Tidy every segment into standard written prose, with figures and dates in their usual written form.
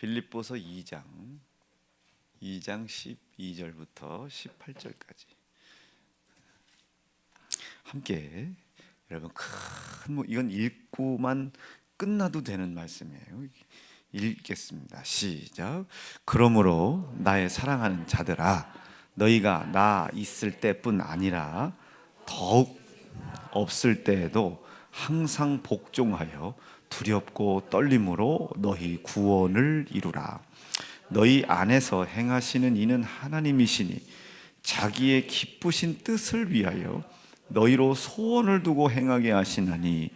빌립보서 2장 12절부터 18절까지 함께 여러분 이건 읽고만 끝나도 되는 말씀이에요. 읽겠습니다. 시작. 그러므로 나의 사랑하는 자들아, 너희가 나 있을 때뿐 아니라 더욱 없을 때에도 항상 복종하여 두렵고 떨림으로 너희 구원을 이루라. 너희 안에서 행하시는 이는 하나님이시니 자기의 기쁘신 뜻을 위하여 너희로 소원을 두고 행하게 하시나니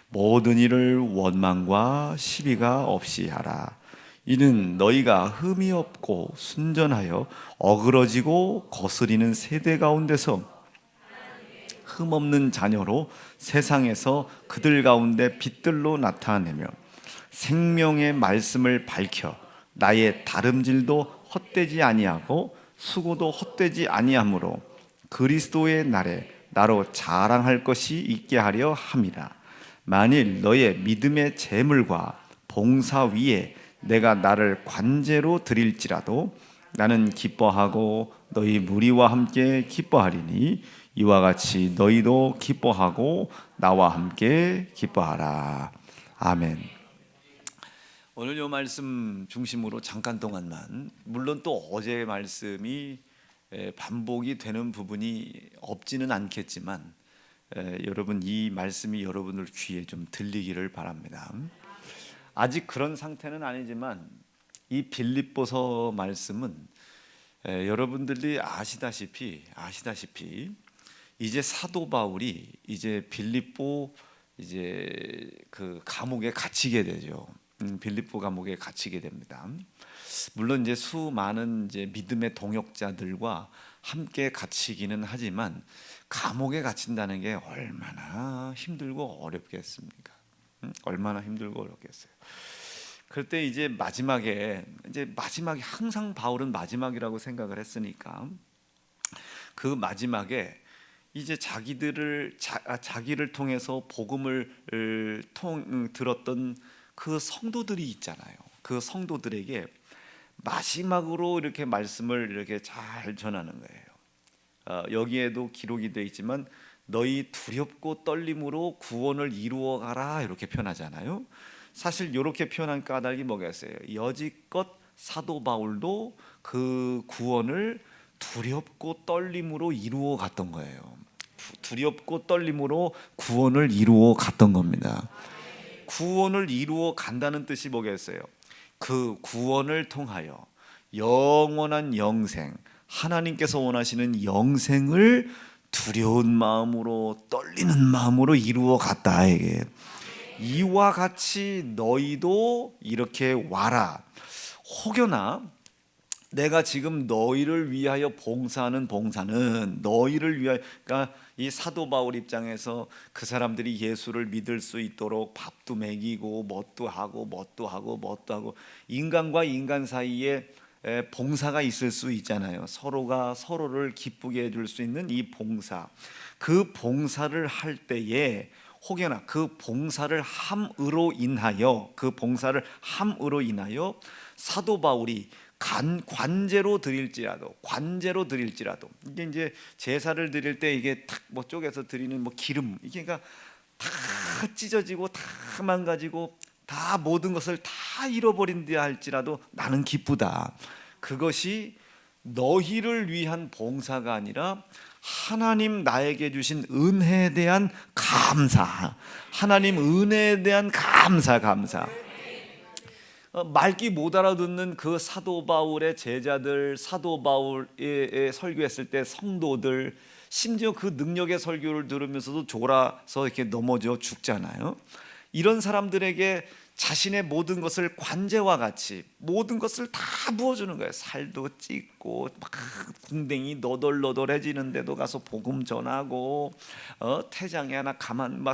모든 일을 원망과 시비가 없이 하라. 이는 너희가 흠이 없고 순전하여 어그러지고 거스리는 세대 가운데서 흠없는 자녀로 세상에서 그들 가운데 빛들로 나타내며 생명의 말씀을 밝혀 나의 다름질도 헛되지 아니하고 수고도 헛되지 아니하므로 그리스도의 날에 나로 자랑할 것이 있게 하려 함이라. 만일 너의 믿음의 재물과 봉사 위에 내가 나를 관제로 드릴지라도 나는 기뻐하고 너희 무리와 함께 기뻐하리니 이와 같이 너희도 기뻐하고 나와 함께 기뻐하라. 아멘. 오늘 이 말씀 중심으로 잠깐 동안만, 물론 또 어제의 말씀이 반복이 되는 부분이 없지는 않겠지만 여러분 이 말씀이 여러분들 귀에 좀 들리기를 바랍니다. 아직 그런 상태는 아니지만 이 빌립보서 말씀은 여러분들이 아시다시피 이제 사도 바울이 이제 빌립보 이제 그 감옥에 갇히게 되죠. 빌립보 감옥에 갇히게 됩니다. 물론 이제 수많은 이제 믿음의 동역자들과 함께 갇히기는 하지만 감옥에 갇힌다는 게 얼마나 힘들고 어렵겠습니까? 얼마나 힘들고 어렵겠어요. 그럴 때 이제 마지막에 항상 바울은 마지막이라고 생각을 했으니까 그 마지막에 이제 자기를 통해서 복음을 들었던 그 성도들이 있잖아요. 그 성도들에게 마지막으로 이렇게 말씀을 이렇게 잘 전하는 거예요. 여기에도 기록이 되어 있지만 너희 두렵고 떨림으로 구원을 이루어 가라 이렇게 표현하잖아요. 사실 이렇게 표현한 까닭이 뭐겠어요? 여지껏 사도 바울도 그 구원을 두렵고 떨림으로 이루어 갔던 거예요. 두렵고 떨림으로 구원을 이루어 갔던 겁니다. 구원을 이루어 간다는 뜻이 뭐겠어요? 그 구원을 통하여 영원한 영생, 하나님께서 원하시는 영생을 두려운 마음으로 떨리는 마음으로 이루어 갔다. 이게 이와 같이 너희도 이렇게 와라. 혹여나 내가 지금 너희를 위하여 봉사하는 봉사는 너희를 위하여, 그러니까 이 사도 바울 입장에서 그 사람들이 예수를 믿을 수 있도록 밥도 먹이고 뭣도 하고 인간과 인간 사이에 봉사가 있을 수 있잖아요. 서로가 서로를 기쁘게 해줄 수 있는 이 봉사, 그 봉사를 할 때에 혹여나 그 봉사를 함으로 인하여 사도 바울이 관제로 드릴지라도 이게 이제 제사를 드릴 때 이게 탁 뭐 쪼개서 드리는 뭐 기름 이게 그러니까 다 찢어지고 다 망가지고 다 모든 것을 다 잃어버린다 할지라도 나는 기쁘다. 그것이 너희를 위한 봉사가 아니라 하나님 나에게 주신 은혜에 대한 감사, 하나님 은혜에 대한 감사. 말귀 못 알아듣는 그 사도 바울의 제자들, 사도 바울의 설교했을 때 성도들, 심지어 그 능력의 설교를 들으면서도 졸아서 이렇게 넘어져 죽잖아요. 이런 사람들에게 자신의 모든 것을 관제와 같이 모든 것을 다 부어주는 거예요. 살도 찢고 막 궁뎅이 너덜너덜해지는데도 가서 복음 전하고 태장에 하나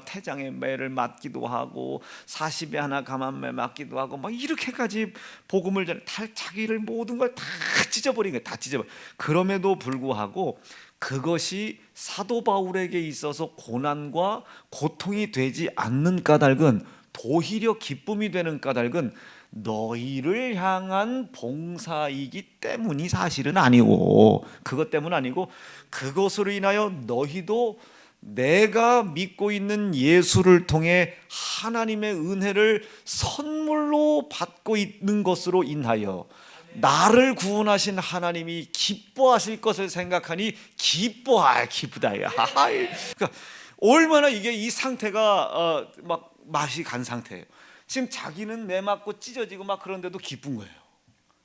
태장에 매를 맞기도 하고 40에 하나 가만매 맞기도 하고 막 이렇게까지 복음을 자기를 모든 걸 다 찢어버린 거예요. 다 찢어버려. 그럼에도 불구하고 그것이 사도 바울에게 있어서 고난과 고통이 되지 않는 까닭은, 오히려 기쁨이 되는 까닭은 너희를 향한 봉사이기 때문이 사실은 아니고, 그것 때문 아니고, 그것으로 인하여 너희도 내가 믿고 있는 예수를 통해 하나님의 은혜를 선물로 받고 있는 것으로 인하여 나를 구원하신 하나님이 기뻐하실 것을 생각하니 기쁘다. 그러니까 얼마나 이게 이 상태가 막 맛이 간 상태예요. 지금 자기는 매 맞고 찢어지고 막 그런데도 기쁜 거예요.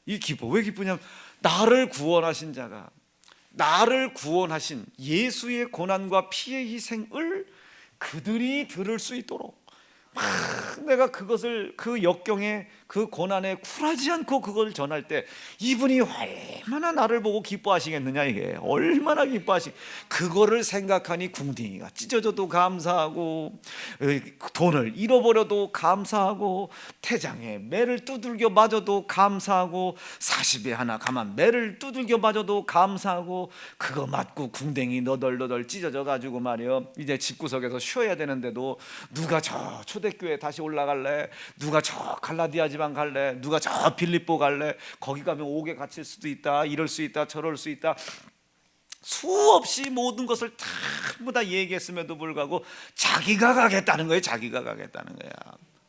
이 기뻐. 왜 기쁘냐면 나를 구원하신 자가, 나를 구원하신 예수의 고난과 피의 희생을 그들이 들을 수 있도록 내가 그것을, 그 역경에, 그 고난에 굴하지 않고 그걸 전할 때 이분이 얼마나 나를 보고 기뻐하시겠느냐. 이게 얼마나 그거를 생각하니 궁둥이가 찢어져도 감사하고, 돈을 잃어버려도 감사하고, 태장에 매를 두들겨 맞아도 감사하고, 40에 하나 가만 매를 두들겨 맞아도 감사하고, 그거 맞고 궁뎅이 너덜너덜 찢어져 가지고 말이요, 이제 집구석에서 쉬어야 되는데도 누가 저 초대교회 다시 올라갈래, 누가 저 갈라디아 지방 갈래, 누가 저 빌립보 갈래, 거기 가면 옥에 갇힐 수도 있다, 이럴 수 있다, 저럴 수 있다, 수없이 모든 것을 전부 다 얘기했음에도 불구하고 자기가 가겠다는 거예요. 자기가 가겠다는 거야.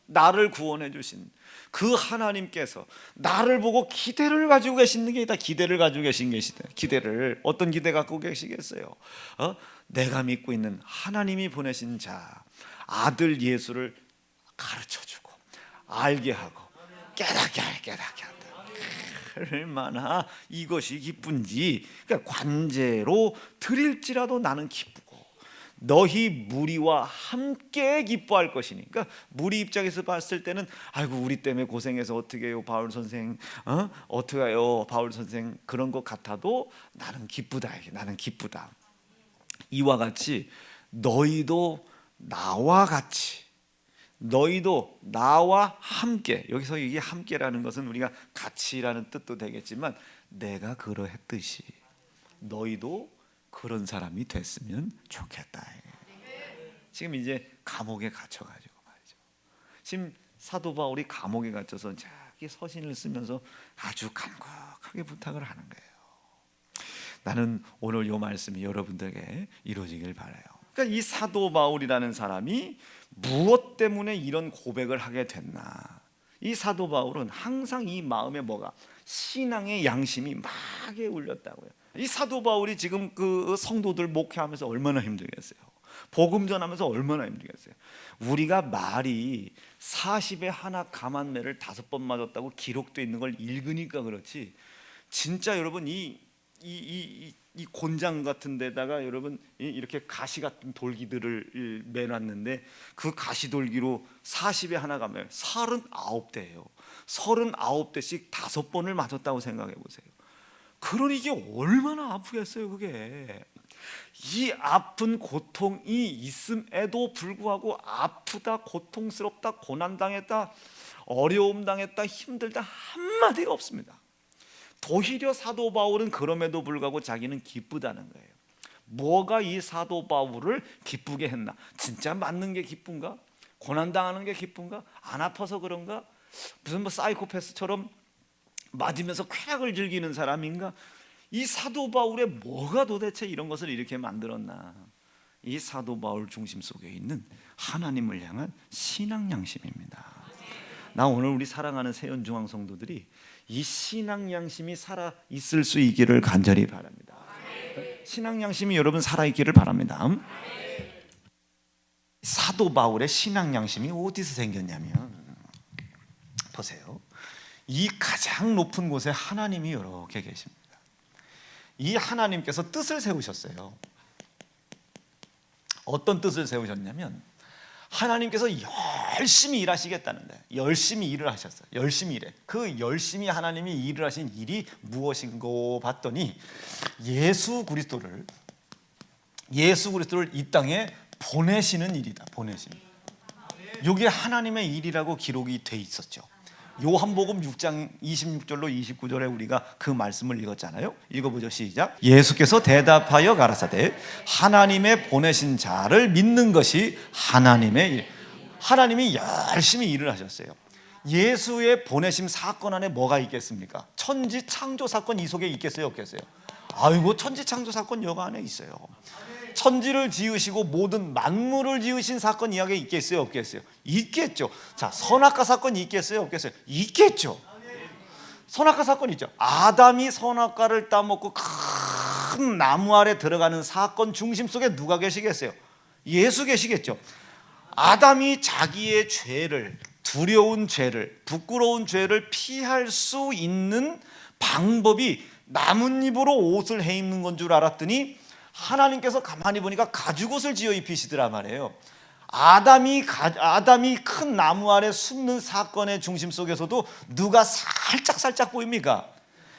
나를 구원해 주신 그 하나님께서 나를 보고 기대를 가지고 계시는 게 있다. 기대를 가지고 계신 게 있다. 기대를, 어떤 기대 갖고 계시겠어요? 내가 믿고 있는 하나님이 보내신 자, 아들 예수를 가르쳐주고 알게 하고 깨닫게 한다. 얼마나 이것이 기쁜지. 그러니까 관제로 드릴지라도 나는 기쁘고 너희 무리와 함께 기뻐할 것이니. 그러니까 무리 입장에서 봤을 때는 아이고 우리 때문에 고생해서 어떻게 해요 바울 선생, 어떻게 해요 바울 선생, 그런 것 같아도 나는 기쁘다. 나는 기쁘다. 이와 같이 너희도 나와 같이, 너희도 나와 함께, 여기서 이게 함께라는 것은 우리가 같이라는 뜻도 되겠지만 내가 그러했듯이 너희도 그런 사람이 됐으면 좋겠다. 지금 이제 감옥에 갇혀가지고 말이죠. 지금 사도 바울이 감옥에 갇혀서 자기 서신을 쓰면서 아주 간곡하게 부탁을 하는 거예요. 나는 오늘 이 말씀이 여러분들에게 이루어지길 바라요. 그러니까 이 사도 바울이라는 사람이 무엇 때문에 이런 고백을 하게 됐나? 이 사도 바울은 항상 이 마음에 뭐가, 신앙의 양심이 막에 울렸다고요. 이 사도 바울이 지금 그 성도들 목회하면서 얼마나 힘들겠어요. 복음 전하면서 얼마나 힘들겠어요. 우리가 말이 40에 하나 감한 매를 5번 맞았다고 기록되어 있는 걸 읽으니까 그렇지, 진짜 여러분 이 곤장 같은 데다가 여러분 이렇게 가시 같은 돌기들을 매놨는데 그 가시 돌기로 40에 하나 가면 39대예요. 39대씩 5번을 맞았다고 생각해 보세요. 그러니 이게 얼마나 아프겠어요. 그게 이 아픈 고통이 있음에도 불구하고 아프다, 고통스럽다, 고난당했다, 어려움 당했다, 힘들다 한마디가 없습니다. 오히려 사도 바울은 그럼에도 불구하고 자기는 기쁘다는 거예요. 뭐가 이 사도 바울을 기쁘게 했나? 진짜 맞는 게 기쁜가? 고난당하는 게 기쁜가? 안 아파서 그런가? 무슨 사이코패스처럼 맞으면서 쾌락을 즐기는 사람인가? 이 사도 바울의 뭐가 도대체 이런 것을 이렇게 만들었나? 이 사도 바울 중심 속에 있는 하나님을 향한 신앙 양심입니다. 나 오늘 우리 사랑하는 세연중앙 성도들이 이 신앙 양심이 살아 있을 수 있기를 간절히 바랍니다. 신앙 양심이 여러분 살아 있기를 바랍니다. 사도 바울의 신앙 양심이 어디서 생겼냐면, 보세요. 이 가장 높은 곳에 하나님이 이렇게 계십니다. 이 하나님께서 뜻을 세우셨어요. 어떤 뜻을 세우셨냐면 하나님께서 열심히 일하시겠다는 거예요. 열심히 일을 하셨어요. 열심히 일해. 그 열심히 하나님이 일을 하신 일이 무엇인고 봤더니 예수 그리스도를 이 땅에 보내시는 일이다. 보내시는. 이게 하나님의 일이라고 기록이 돼 있었죠. 요한복음 6장 26절로 29절에 우리가 그 말씀을 읽었잖아요. 읽어보죠. 시작. 예수께서 대답하여 가라사대 하나님의 보내신 자를 믿는 것이 하나님의 일. 하나님이 열심히 일을 하셨어요. 예수의 보내심 사건 안에 뭐가 있겠습니까? 천지 창조 사건 이 속에 있겠어요, 없겠어요? 아이고, 천지 창조 사건 여기 안에 있어요. 천지를 지으시고 모든 만물을 지으신 사건 이야기 있겠어요, 없겠어요? 있겠죠. 자, 선악과 사건 있겠어요, 없겠어요? 있겠죠. 선악과 사건 있죠. 아담이 선악과를 따먹고 큰 나무 아래 들어가는 사건 중심 속에 누가 계시겠어요? 예수 계시겠죠. 아담이 자기의 죄를, 두려운 죄를, 부끄러운 죄를 피할 수 있는 방법이 나뭇잎으로 옷을 해 입는 건 줄 알았더니 하나님께서 가만히 보니까 가죽옷을 지어 입히시더라 말이에요. 아담이 큰 나무 아래 숨는 사건의 중심 속에서도 누가 살짝 보입니까?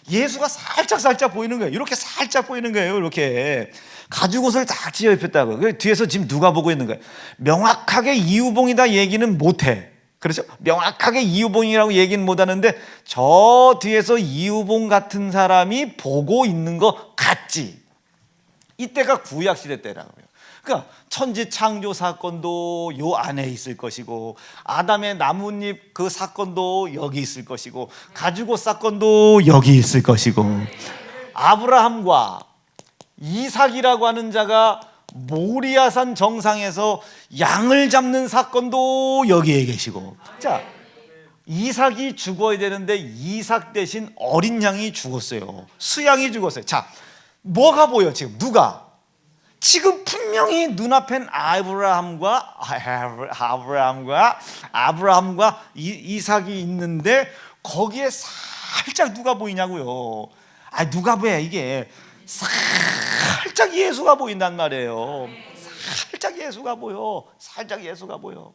예수가 살짝 보이는 거예요. 이렇게 살짝 보이는 거예요. 이렇게 가죽옷을 다 지어 입혔다고. 그 뒤에서 지금 누가 보고 있는 거예요? 명확하게 이유봉이다 얘기는 못해. 그렇죠? 명확하게 이유봉이라고 얘기는 못하는데 저 뒤에서 이유봉 같은 사람이 보고 있는 것 같지. 이때가 구약시대 때라고요. 그러니까 천지 창조 사건도 요 안에 있을 것이고, 아담의 나뭇잎 그 사건도 여기 있을 것이고, 가죽옷 사건도 여기 있을 것이고, 아브라함과 이삭이라고 하는 자가 모리아산 정상에서 양을 잡는 사건도 여기에 계시고, 자, 이삭이 죽어야 되는데 이삭 대신 어린 양이 죽었어요. 수양이 죽었어요. 자, 뭐가 보여 지금? 누가? 지금 분명히 눈앞엔 아브라함과 이삭이 있는데 거기에 살짝 누가 보이냐고요. 누가 보여? 이게 살짝 예수가 보인단 말이에요. 살짝 예수가 보여. 살짝 예수가 보여.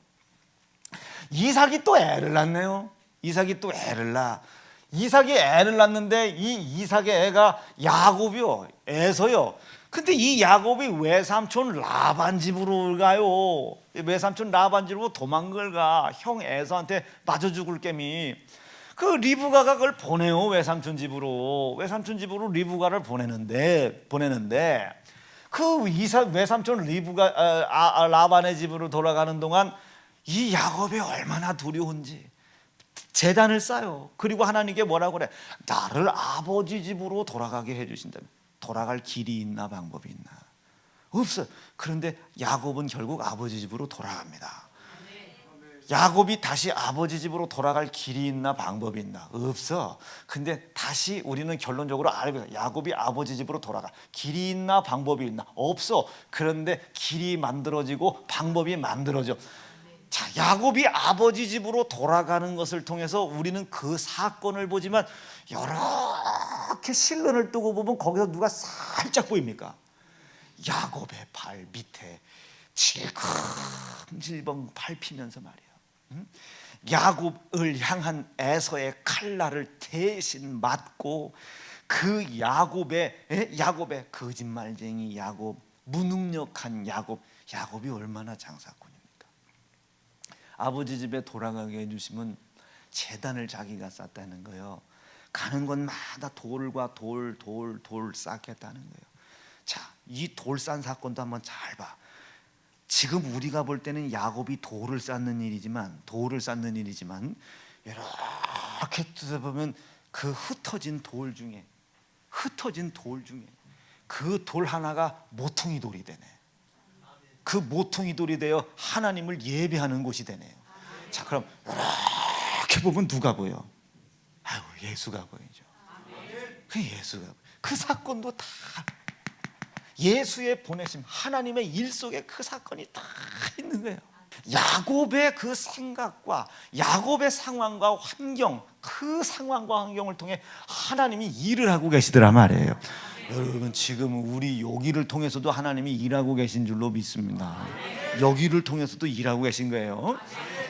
이삭이 또 애를 낳네요. 이삭이 또 애를 낳아. 이삭이 애를 낳는데 이 이삭의 애가 야곱이요, 에서요. 근데 이 야곱이 외삼촌 라반 집으로 가요. 외삼촌 라반 집으로 도망을 가. 형 에서한테 맞아 죽을 게미. 그 리브가가 그걸 보내요. 외삼촌 집으로 리브가를 보내는데 그 외삼촌 리브가 라반의 집으로 돌아가는 동안 이 야곱이 얼마나 두려운지 제단을 쌓아요. 그리고 하나님께 뭐라고 그래? 나를 아버지 집으로 돌아가게 해주신다면. 돌아갈 길이 있나 방법이 있나? 없어요. 그런데 야곱은 결국 아버지 집으로 돌아갑니다. 야곱이 다시 아버지 집으로 돌아갈 길이 있나 방법이 있나? 없어. 근데 다시 우리는 결론적으로 알고 있어요. 야곱이 아버지 집으로 돌아가. 길이 있나 방법이 있나? 없어. 그런데 길이 만들어지고 방법이 만들어져. 자, 야곱이 아버지 집으로 돌아가는 것을 통해서 우리는 그 사건을 보지만 이렇게 실론을 뜨고 보면 거기서 누가 살짝 보입니까? 야곱의 발 밑에 질겅질겅 밟히면서 말이에요. 야곱을 향한 에서의 칼날을 대신 맞고 그 야곱의 거짓말쟁이 야곱, 무능력한 야곱이 얼마나 장사꾼입니까? 아버지 집에 돌아가게 해주시면 제단을 자기가 쌓다는 거예요. 가는 곳마다 돌과 돌 쌓겠다는 거예요. 자, 이 돌 쌓는 사건도 한번 잘 봐. 지금 우리가 볼 때는 야곱이 돌을 쌓는 일이지만 이렇게 뜯어보면 그 흩어진 돌 중에 그 돌 하나가 모퉁이 돌이 되네. 그 모퉁이 돌이 되어 하나님을 예배하는 곳이 되네요. 자, 그럼 이렇게 보면 누가 보여? 예수가 보이죠. 그 예수가 그 사건도 다 예수의 보내심, 하나님의 일 속에 그 사건이 다 있는 거예요. 야곱의 그 생각과 야곱의 상황과 환경, 그 상황과 환경을 통해 하나님이 일을 하고 계시더라 말이에요. 여러분, 지금 우리 여기를 통해서도 하나님이 일하고 계신 줄로 믿습니다. 여기를 통해서도 일하고 계신 거예요.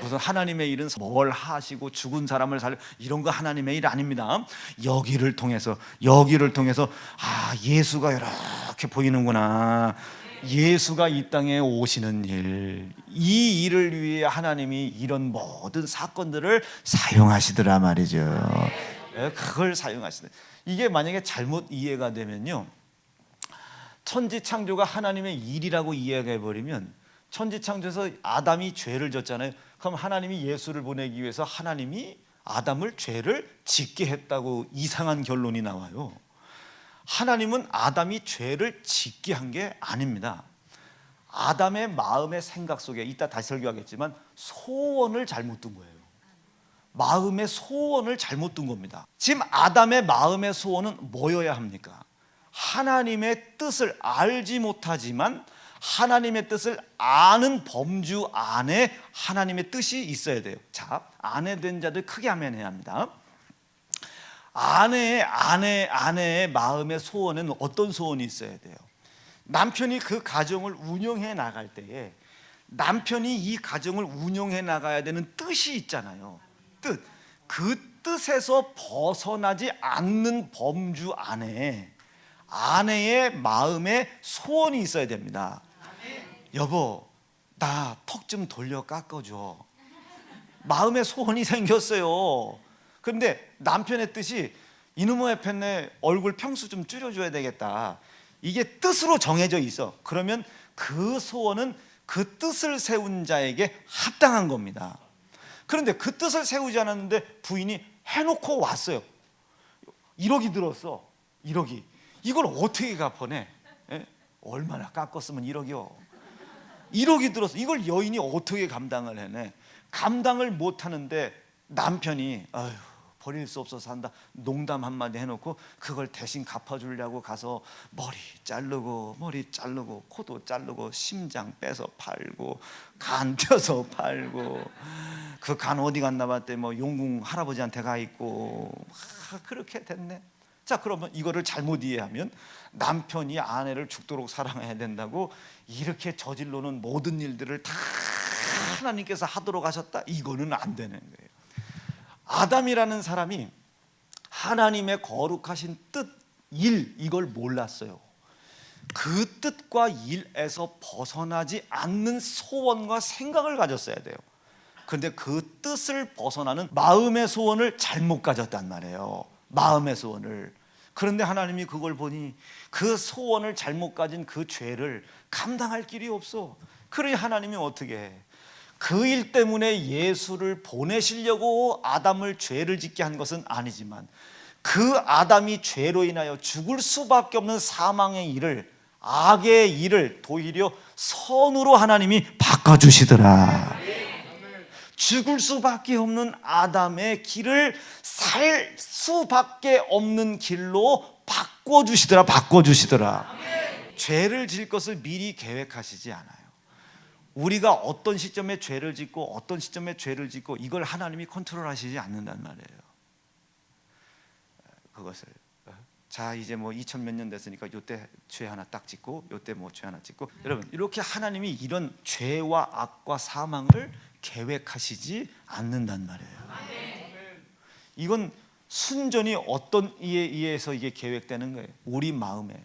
무슨 하나님의 일은 뭘 하시고 죽은 사람을 살려 이런 거 하나님의 일 아닙니다. 여기를 통해서 예수가 이렇게 보이는구나. 예수가 이 땅에 오시는 일, 이 일을 위해 하나님이 이런 모든 사건들을 사용하시더라 말이죠. 그걸 사용하시네. 이게 만약에 잘못 이해가 되면요, 천지 창조가 하나님의 일이라고 이해해 버리면 천지창조에서 아담이 죄를 졌잖아요. 그럼 하나님이 예수를 보내기 위해서 하나님이 아담을 죄를 짓게 했다고 이상한 결론이 나와요. 하나님은 아담이 죄를 짓게 한 게 아닙니다. 아담의 마음의 생각 속에, 이따 다시 설교하겠지만, 소원을 잘못 둔 거예요. 마음의 소원을 잘못 둔 겁니다. 지금 아담의 마음의 소원은 뭐여야 합니까? 하나님의 뜻을 알지 못하지만 하나님의 뜻을 아는 범주 안에 하나님의 뜻이 있어야 돼요. 자, 아내된 자들 크게 아멘해야 합니다. 아내의 마음의 소원은 어떤 소원이 있어야 돼요? 남편이 그 가정을 운영해 나갈 때에 남편이 이 가정을 운영해 나가야 되는 뜻이 있잖아요. 뜻. 그 뜻에서 벗어나지 않는 범주 안에 아내의 마음의 소원이 있어야 됩니다. 여보, 나 턱 좀 돌려 깎아줘. 마음의 소원이 생겼어요. 그런데 남편의 뜻이 이놈의 팬네 얼굴 평수 좀 줄여줘야 되겠다. 이게 뜻으로 정해져 있어. 그러면 그 소원은 그 뜻을 세운 자에게 합당한 겁니다. 그런데 그 뜻을 세우지 않았는데 부인이 해놓고 왔어요. 1억이 들었어. 1억이. 이걸 어떻게 갚아내? 예? 얼마나 깎았으면 1억이요. 1억이 들었어. 이걸 여인이 어떻게 감당을 해내? 감당을 못하는데 남편이 아휴, 버릴 수 없어서 한다. 농담 한마디 해놓고 그걸 대신 갚아주려고 가서 머리 자르고 코도 자르고 심장 빼서 팔고 간 펴서 팔고 그 간 어디 갔나 봤대. 뭐 용궁 할아버지한테 가 있고 그렇게 됐네. 자, 그러면 이거를 잘못 이해하면 남편이 아내를 죽도록 사랑해야 된다고 이렇게 저질러놓은 모든 일들을 다 하나님께서 하도록 하셨다. 이거는 안 되는 거예요. 아담이라는 사람이 하나님의 거룩하신 뜻, 일, 이걸 몰랐어요. 그 뜻과 일에서 벗어나지 않는 소원과 생각을 가졌어야 돼요. 그런데 그 뜻을 벗어나는 마음의 소원을 잘못 가졌단 말이에요. 마음의 소원을. 그런데 하나님이 그걸 보니 그 소원을 잘못 가진 그 죄를 감당할 길이 없어. 그러니 하나님이 어떻게 해? 그 일 때문에 예수를 보내시려고 아담을 죄를 짓게 한 것은 아니지만 그 아담이 죄로 인하여 죽을 수밖에 없는 사망의 일을, 악의 일을 도리어 선으로 하나님이 바꿔주시더라. 죽을 수밖에 없는 아담의 길을 살 수밖에 없는 길로 바꿔주시더라. 죄를 질 것을 미리 계획하시지 않아요. 우리가 어떤 시점에 죄를 짓고 어떤 시점에 죄를 짓고 이걸 하나님이 컨트롤하시지 않는단 말이에요. 그것을 자 이제 뭐 2000몇 년 됐으니까 요때 죄 하나 딱 짓고 요때 뭐 죄 하나 짓고 여러분 이렇게 하나님이 이런 죄와 악과 사망을 계획하시지 않는단 말이에요. 이건 순전히 어떤 이에 의해서 이게 계획되는 거예요. 우리 마음에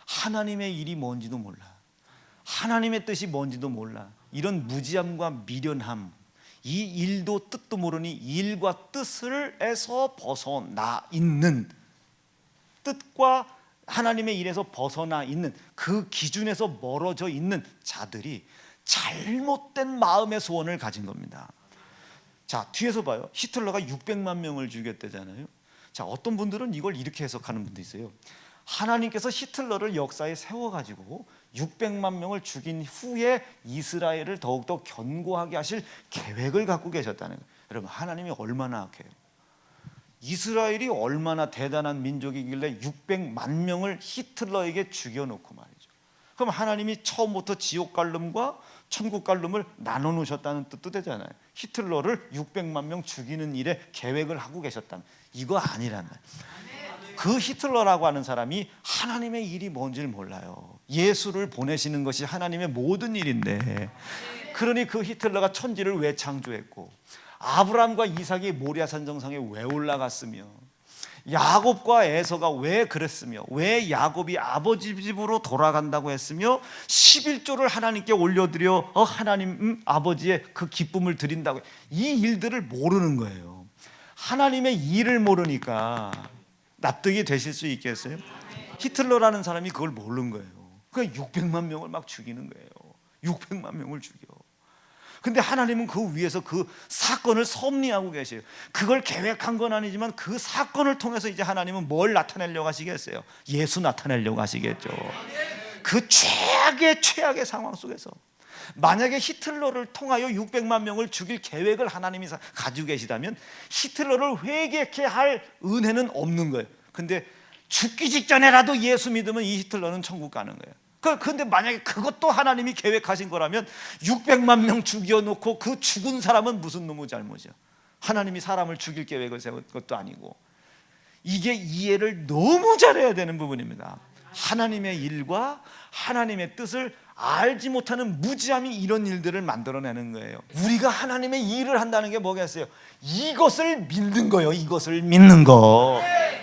하나님의 일이 뭔지도 몰라. 하나님의 뜻이 뭔지도 몰라. 이런 무지함과 미련함, 이 일도 뜻도 모르니 일과 뜻을에서 벗어나 있는, 뜻과 하나님의 일에서 벗어나 있는 그 기준에서 멀어져 있는 자들이 잘못된 마음의 소원을 가진 겁니다. 자, 뒤에서 봐요. 히틀러가 600만 명을 죽였대잖아요. 자, 어떤 분들은 이걸 이렇게 해석하는 분도 있어요. 하나님께서 히틀러를 역사에 세워가지고 600만 명을 죽인 후에 이스라엘을 더욱더 견고하게 하실 계획을 갖고 계셨다는 거예요. 여러분, 하나님이 얼마나 악해요. 이스라엘이 얼마나 대단한 민족이길래 600만 명을 히틀러에게 죽여놓고 말이죠. 그럼 하나님이 처음부터 지옥 갈름과 천국 갈름을 나눠 놓으셨다는 뜻도 되잖아요. 히틀러를 600만 명 죽이는 일에 계획을 하고 계셨다면 이거 아니란 말이에요. 그 히틀러라고 하는 사람이 하나님의 일이 뭔지를 몰라요. 예수를 보내시는 것이 하나님의 모든 일인데, 그러니 그 히틀러가 천지를 왜 창조했고 아브라함과 이삭이 모리아산 정상에 왜 올라갔으며 야곱과 에서가 왜 그랬으며 왜 야곱이 아버지 집으로 돌아간다고 했으며 11조를 하나님께 올려드려 하나님 아버지의 그 기쁨을 드린다고, 이 일들을 모르는 거예요. 하나님의 일을 모르니까 납득이 되실 수 있겠어요? 히틀러라는 사람이 그걸 모르는 거예요. 그 600만 명을 막 죽이는 거예요. 600만 명을 죽여. 근데 하나님은 그 위에서 그 사건을 섭리하고 계세요. 그걸 계획한 건 아니지만 그 사건을 통해서 이제 하나님은 뭘 나타내려고 하시겠어요? 예수 나타내려고 하시겠죠. 그 최악의 상황 속에서 만약에 히틀러를 통하여 600만 명을 죽일 계획을 하나님이 가지고 계시다면 히틀러를 회개케 할 은혜는 없는 거예요. 근데 죽기 직전에라도 예수 믿으면 이 히틀러는 천국 가는 거예요. 그런데 만약에 그것도 하나님이 계획하신 거라면 600만 명 죽여놓고 그 죽은 사람은 무슨 놈의 잘못이야? 하나님이 사람을 죽일 계획을 세운 것도 아니고. 이게 이해를 너무 잘해야 되는 부분입니다. 하나님의 일과 하나님의 뜻을 알지 못하는 무지함이 이런 일들을 만들어내는 거예요. 우리가 하나님의 일을 한다는 게 뭐겠어요? 이것을 믿는 거예요. 이것을 믿는 거.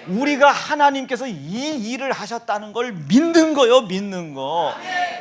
우리가 하나님께서 이 일을 하셨다는 걸 믿는 거예요. 믿는 거.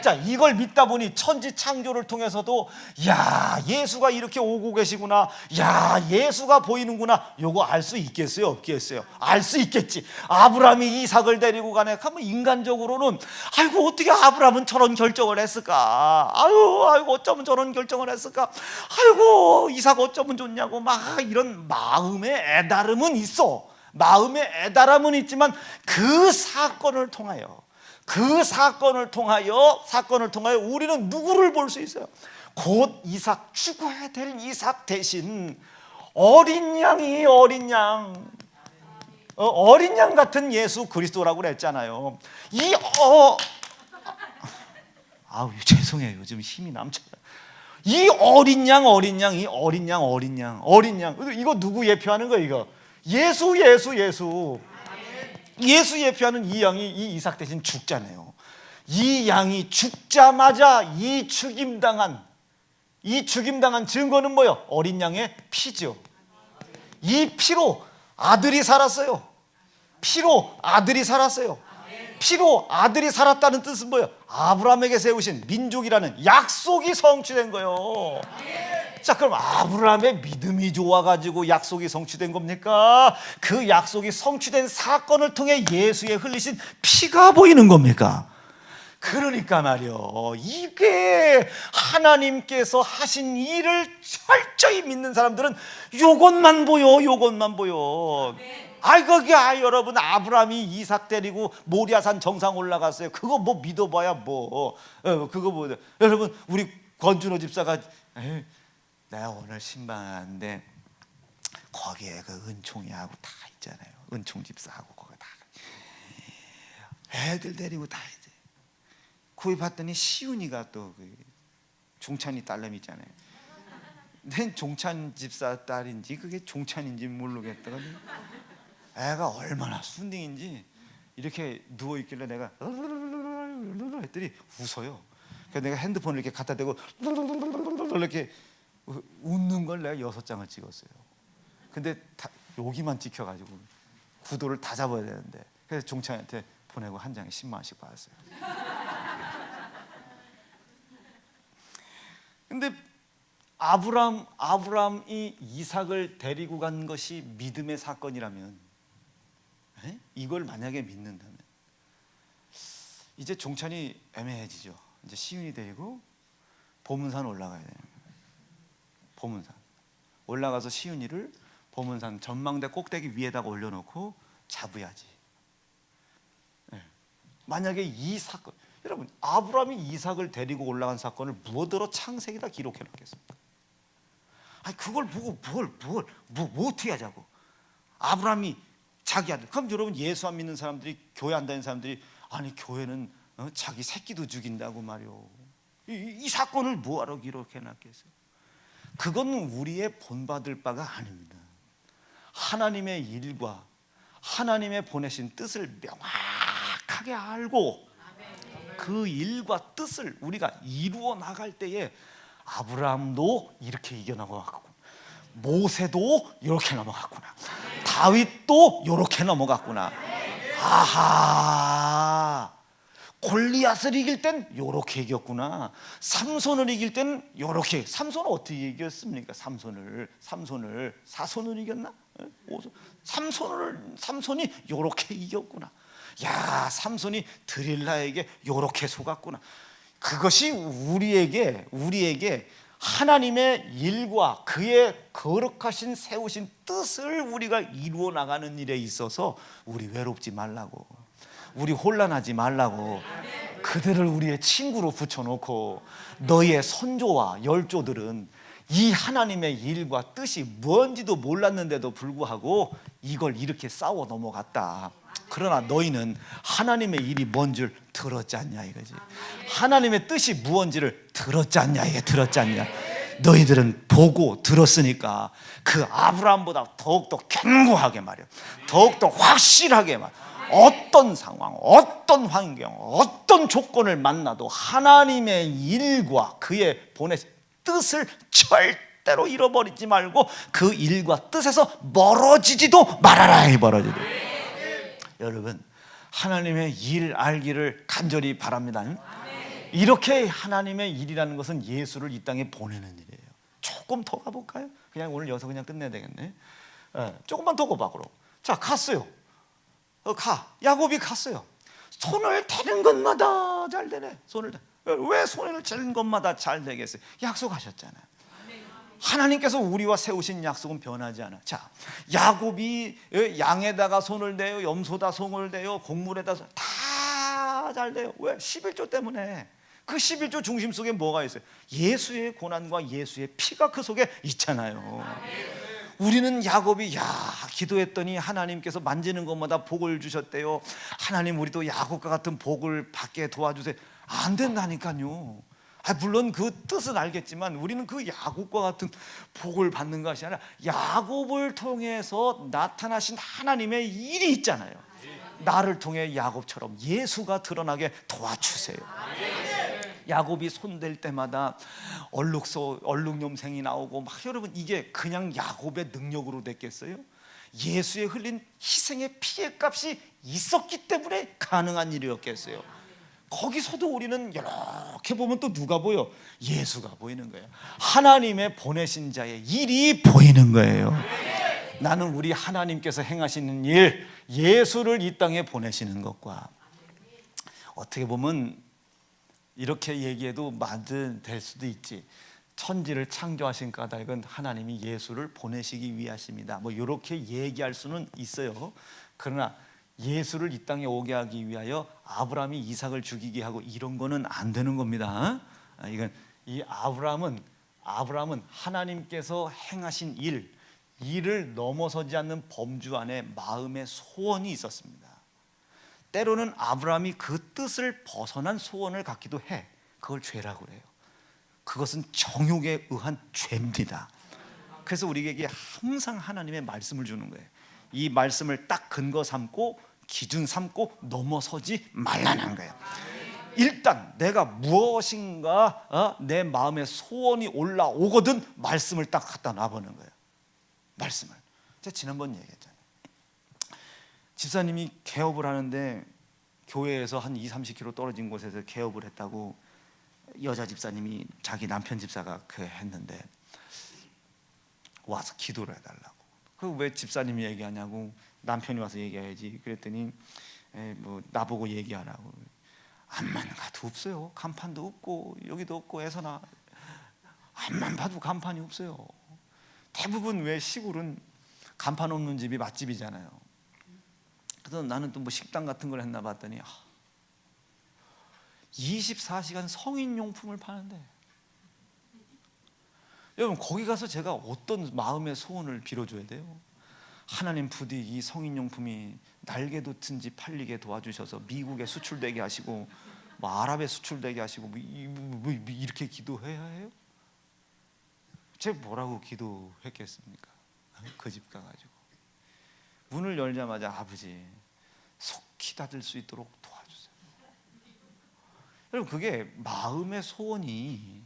자, 이걸 믿다 보니 천지 창조를 통해서도 야, 예수가 이렇게 오고 계시구나, 야, 예수가 보이는구나, 요거 알 수 있겠어요? 없겠어요? 알 수 있겠지. 아브라함이 이삭을 데리고 가네 하면 인간적으로는 아이고 어떻게 아브라함은 저런 결정을 했을까? 아이고 어쩌면 저런 결정을 했을까? 아이고 이삭 어쩌면 좋냐고 막 이런 마음의 애다름은 있어. 마음의 애다람은 있지만 그 사건을 통하여 우리는 누구를 볼 수 있어요? 곧 이삭, 죽어야 될 이삭 대신 어린 양 같은 예수 그리스도라고 그랬잖아요. 죄송해요. 요즘 힘이 남쳐요. 이 어린 양 이거 누구 예표하는 거예요? 이거 예수 예표하는 이 양이 이 이삭 대신 죽잖아요. 이 양이 죽자마자 이 죽임당한 증거는 뭐예요? 어린 양의 피죠. 이 피로 아들이 살았어요. 피로 아들이 살았다는 뜻은 뭐예요? 아브라함에게 세우신 민족이라는 약속이 성취된 거예요. 자, 그럼 아브라함의 믿음이 좋아가지고 약속이 성취된 겁니까? 그 약속이 성취된 사건을 통해 예수의 흘리신 피가 보이는 겁니까? 그러니까 말이요, 이게 하나님께서 하신 일을 철저히 믿는 사람들은 요것만 보여. 여러분, 아브라함이 이삭 데리고 모리아산 정상 올라갔어요. 그거 뭐 믿어봐야 여러분, 우리 권준호 집사가 내가 오늘 신방하는데 거기에 그 은총이하고 다 있잖아요. 은총 집사하고 거기 다 애들 데리고 다 이제 거기 봤더니 시윤이가 또 그 종찬이 딸내미 있잖아요. 난 종찬 집사 딸인지 그게 종찬인지 모르겠더니 애가 얼마나 순딩인지 이렇게 누워 있길래 내가 했더니 웃어요. 그래서 내가 핸드폰을 이렇게 갖다 대고 이렇게 웃는 걸 내가 6장을 찍었어요. 근데 여기만 찍혀가지고 구도를 다 잡아야 되는데, 그래서 종찬한테 보내고 한 장에 10만 원씩 받았어요. 근데 아브라함이 이삭을 데리고 간 것이 믿음의 사건이라면, 이걸 만약에 믿는다면 이제 종찬이 애매해지죠. 이제 시윤이 데리고 보문산 올라가야 돼요. 보문산 올라가서 시윤이를 보문산 전망대 꼭대기 위에다가 올려놓고 잡아야지. 만약에 이 사건, 여러분, 아브라함이 이삭을 데리고 올라간 사건을 무엇으로 창세기다 기록해놨겠습니까? 아니, 그걸 보고 뭐 어떻게 하자고. 아브라함이 자기 아들. 그럼 여러분, 예수 안 믿는 사람들이, 교회 안 다니는 사람들이, 아니 교회는 자기 새끼도 죽인다고 말이오. 이 사건을 뭐하러 기록해놨겠어요? 그건 우리의 본받을 바가 아닙니다. 하나님의 일과 하나님의 보내신 뜻을 명확하게 알고 그 일과 뜻을 우리가 이루어 나갈 때에 아브라함도 이렇게 이겨나가고, 모세도 이렇게 넘어갔구나, 다윗도 이렇게 넘어갔구나. 아하, 골리앗을 이길 땐 이렇게 이겼구나. 삼손을 이길 땐 이렇게. 삼손은 어떻게 이겼습니까? 삼손을 사손을 이겼나? 삼손이 이렇게 이겼구나. 야, 삼손이 드릴라에게 이렇게 속았구나. 그것이 우리에게 하나님의 일과 그의 거룩하신 세우신 뜻을 우리가 이루어 나가는 일에 있어서 우리 외롭지 말라고, 우리 혼란하지 말라고, 그들을 우리의 친구로 붙여놓고 너희의 선조와 열조들은 이 하나님의 일과 뜻이 뭔지도 몰랐는데도 불구하고 이걸 이렇게 싸워 넘어갔다. 그러나 너희는 하나님의 일이 뭔 줄 들었지 않냐 이거지. 하나님의 뜻이 무언지를 들었지 않냐, 이게 들었지 않냐. 너희들은 보고 들었으니까 그 아브라함보다 더욱더 견고하게 말이야, 더욱더 확실하게 말, 어떤 상황, 어떤 환경, 어떤 조건을 만나도 하나님의 일과 그의 보내신 뜻을 절대로 잃어버리지 말고 그 일과 뜻에서 멀어지지도 말아라, 이 멀어지도. 여러분, 하나님의 일 알기를 간절히 바랍니다. 이렇게 하나님의 일이라는 것은 예수를 이 땅에 보내는 일이에요. 조금 더 가볼까요? 그냥 오늘 여기서 그냥 끝내야 되겠네. 조금만 더 가봐. 그럼 자, 갔어요. 야곱이 갔어요. 손을 대는 것마다 잘 되네. 왜 손을 대는 것마다 잘 되겠어요? 약속하셨잖아요. 하나님께서 우리와 세우신 약속은 변하지 않아. 자, 야곱이 양에다가 손을 대요, 염소다 손을 대요, 곡물에다 다 잘 돼요. 왜? 11조 때문에. 그 11조 중심 속에 뭐가 있어요? 예수의 고난과 예수의 피가 그 속에 있잖아요. 우리는 야곱이 기도했더니 하나님께서 만지는 것마다 복을 주셨대요. 하나님, 우리도 야곱과 같은 복을 받게 도와주세요. 안 된다니까요. 물론 그 뜻은 알겠지만 우리는 그 야곱과 같은 복을 받는 것이 아니라 야곱을 통해서 나타나신 하나님의 일이 있잖아요. 나를 통해 야곱처럼 예수가 드러나게 도와주세요. 야곱이 손댈 때마다 얼룩염생이 나오고 막, 여러분, 이게 그냥 야곱의 능력으로 됐겠어요? 예수의 흘린 희생의 피의 값이 있었기 때문에 가능한 일이었겠어요? 거기서도 우리는 이렇게 보면 또 누가 보여? 예수가 보이는 거예요. 하나님의 보내신 자의 일이 보이는 거예요. 나는 우리 하나님께서 행하시는 일, 예수를 이 땅에 보내시는 것과, 어떻게 보면 이렇게 얘기해도 될 수도 있지. 천지를 창조하신 까닭은 하나님이 예수를 보내시기 위하십니다. 이렇게 얘기할 수는 있어요. 그러나 예수를 이 땅에 오게 하기 위하여 아브라함이 이삭을 죽이게 하고 이런 거는 안 되는 겁니다. 이건 이 아브라함은 하나님께서 행하신 일을 넘어서지 않는 범주 안에 마음의 소원이 있었습니다. 때로는 아브라함이 그 뜻을 벗어난 소원을 갖기도 해. 그걸 죄라고 그래요. 그것은 정욕에 의한 죄입니다. 그래서 우리에게 항상 하나님의 말씀을 주는 거예요. 이 말씀을 딱 근거 삼고 기준 삼고 넘어서지 말라는 거예요. 일단 내가 무엇인가 내 마음의 소원이 올라오거든 말씀을 딱 갖다 놔보는 거예요. 말씀을. 제가 지난번 얘기했잖아요. 집사님이 개업을 하는데 교회에서 한 20-30km 떨어진 곳에서 개업을 했다고 여자 집사님이 자기 남편 집사가 했는데 와서 기도를 해달라고. 왜 집사님이 얘기하냐고. 남편이 와서 얘기해야지. 그랬더니 나보고 얘기하라고. 암만 가도 없어요. 간판도 없고 여기도 없고 해서나 암만 봐도 간판이 없어요. 대부분 왜 시골은 간판 없는 집이 맛집이잖아요. 그래서 나는 또 식당 같은 걸 했나 봤더니 24시간 성인용품을 파는데, 여러분, 거기 가서 제가 어떤 마음의 소원을 빌어줘야 돼요? 하나님, 부디 이 성인용품이 날개 돋든지 팔리게 도와주셔서 미국에 수출되게 하시고 아랍에 수출되게 하시고 이렇게 기도해야 해요? 제가 뭐라고 기도했겠습니까? 그 집 가가지고 문을 열자마자 아버지 속히 닫을 수 있도록 도와주세요. 여러분, 그게 마음의 소원이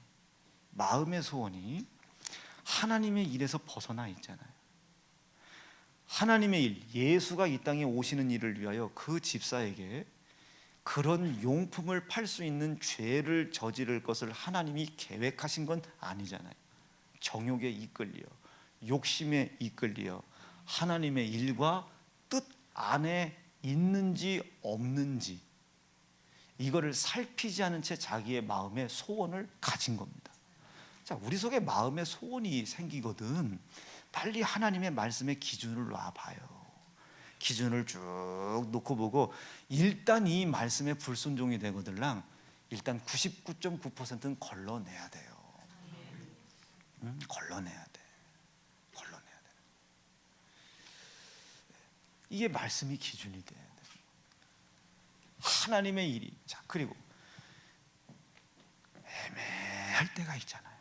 하나님의 일에서 벗어나 있잖아요. 하나님의 일, 예수가 이 땅에 오시는 일을 위하여 그 집사에게 그런 용품을 팔 수 있는 죄를 저지를 것을 하나님이 계획하신 건 아니잖아요. 정욕에 이끌려, 욕심에 이끌려 하나님의 일과 뜻 안에 있는지 없는지, 이거를 살피지 않은 채 자기의 마음의 소원을 가진 겁니다. 자, 우리 속에 마음의 소원이 생기거든 빨리 하나님의 말씀의 기준을 놔봐요. 기준을 쭉 놓고 보고 일단 이 말씀에 불순종이 되거들랑 일단 99.9%는 걸러내야 돼요. 걸러내야 돼. 이게 말씀이 기준이 돼야 돼. 하나님의 일이. 자, 그리고 애매할 때가 있잖아요.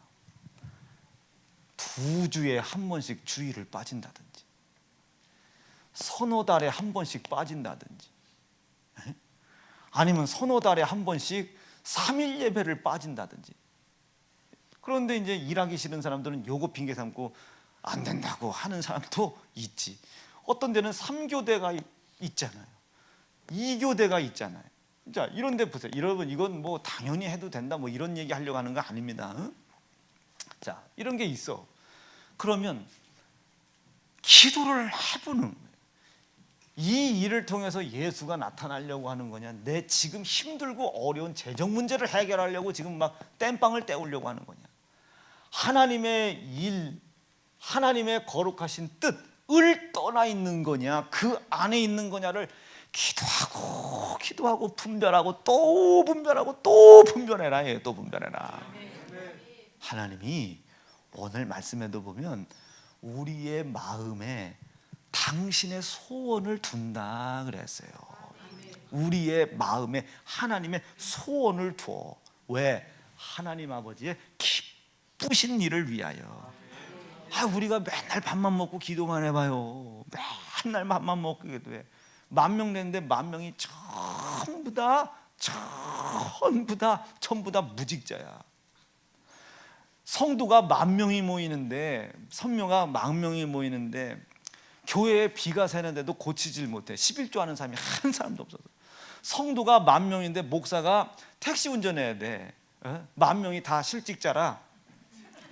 2주에 한 번씩 주일을 빠진다든지, 서너 달에 한 번씩 빠진다든지, 아니면 서너 달에 한 번씩 3일 예배를 빠진다든지. 그런데 이제 일하기 싫은 사람들은 요거 핑계 삼고 안 된다고 하는 사람도 있지. 어떤 데는 3교대가 있잖아요. 2교대가 있잖아요. 자, 이런 데 보세요. 여러분, 이건 뭐 당연히 해도 된다 뭐 이런 얘기 하려고 하는 거 아닙니다. 자, 이런 게 있어. 그러면 기도를 해보는 거예요. 이 일을 통해서 예수가 나타나려고 하는 거냐, 내 지금 힘들고 어려운 재정 문제를 해결하려고 지금 막 땜빵을 때우려고 하는 거냐, 하나님의 일, 하나님의 거룩하신 뜻을 떠나 있는 거냐, 그 안에 있는 거냐를 기도하고 분별하고 또 분별하고 또 분별해라. 또 분별해라. 하나님이 오늘 말씀에도 보면 우리의 마음에 당신의 소원을 둔다 그랬어요. 우리의 마음에 하나님의 소원을 두어. 왜? 하나님 아버지의 기쁘신 일을 위하여. 우리가 맨날 밥만 먹고 기도만 해봐요. 맨날 밥만 먹고 기도해. 10,000명 됐는데 10,000명이 전부 다 무직자야. 성도가 10,000명이 모이는데, 선묘가 10,000명이 모이는데 교회에 비가 새는데도 고치질 못해. 11조 하는 사람이 한 사람도 없어서. 성도가 10,000명인데 목사가 택시 운전해야 돼. 10,000명이 다 실직자라